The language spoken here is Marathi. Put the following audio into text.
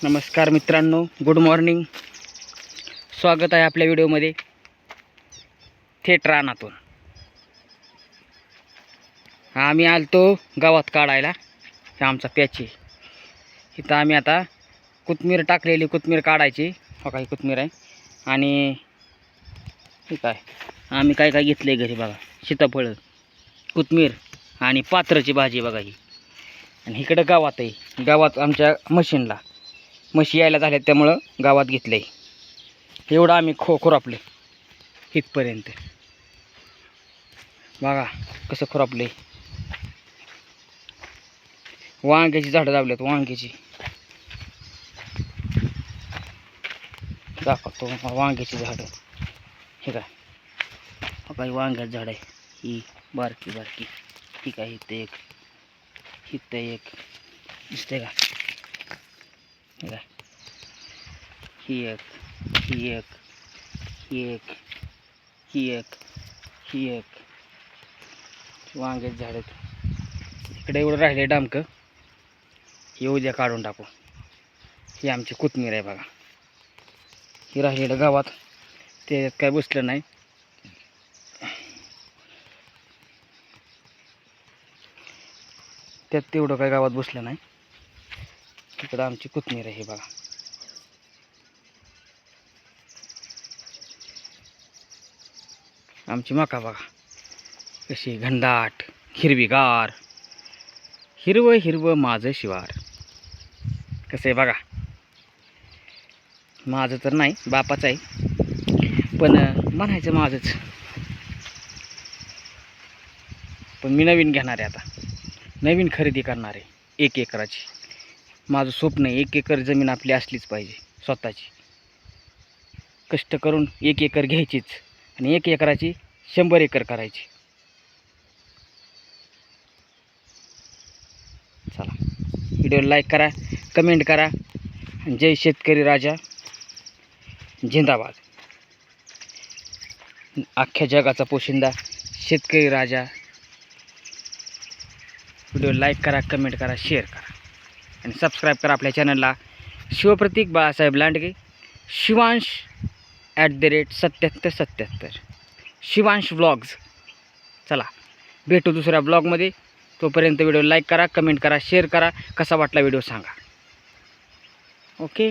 नमस्कार मित्रांनो, गुड मॉर्निंग. स्वागत आहे आपल्या व्हिडिओमध्ये. थेट रानातून आम्ही आलतो गावात काढायला. हे आमचा पॅची. इथं आम्ही आता कोथमीर टाकलेली, कोथमीर काढायची. हो काही कोथमीर आहे. आणि ठीक आहे, आम्ही काय काय घेतले घरी बघा. सीताफळ, कोथमीर आणि पात्राची भाजी बघा ही. आणि इकडं गावात आहे. गावात आमच्या म्हशी यायला झाल्यात, त्यामुळं गावात घेतले. एवढं आम्ही खुरापले इथपर्यंत. बघा कसं खुरापले. वांग्याची झाडं लावल्यात, वांग्याची. दाखवतो वांग्याची झाडं. हे काय वांग्याचं झाड आहे. ही बारकी बारकी. ठीक आहे. इथं एक दिसते का? हे काय, ही एक, ही एक, ही एक, ही एक, ही एक. वांग्याचे झाड आहेत. इकडे एवढं राहिले डामकं. हे उद्या काढून टाकू. ही आमची कोथमीर आहे बघा. ही राहिलेलं गावात, त्याच्यात काय बसलं नाही. त्यात तेवढं काय गावात बसलं नाही. इकडं आमची कोथमीर आहे बघा. आमची मका बघा कशी घनदाट, हिरवीगार. हिरवं हिरवं माझं शिवार. कसं आहे बघा. माझं तर नाही, बापाचं आहे, पण म्हणायचं माझंच. पण मी नवीन घेणार आहे आता. नवीन खरेदी करणार आहे 1 एकराची. माझं स्वप्न आहे 1 एकर जमीन आपली असलीच पाहिजे स्वतःची. कष्ट करून 1 एकर घ्यायचीच आणि 1 एकराची 100 एकर करायची. चला, व्हिडिओला लाईक करा, कमेंट करा. जय शेतकरी राजा, जिंदाबाद. अख्ख्या जगाचा पोशिंदा शेतकरी राजा. व्हिडिओ लाईक करा, कमेंट करा, शेअर करा आणि सबस्क्राईब करा आपल्या चॅनलला. शिवप्रतीक बाळासाहेब लांडगे, शिवांश @7777, शिवांश व्लॉग्स. चला, भेटू दुसऱ्या ब्लॉगमध्ये. तोपर्यंत व्हिडिओ लाईक करा, कमेंट करा, शेअर करा. कसा वाटला व्हिडिओ सांगा. ओके.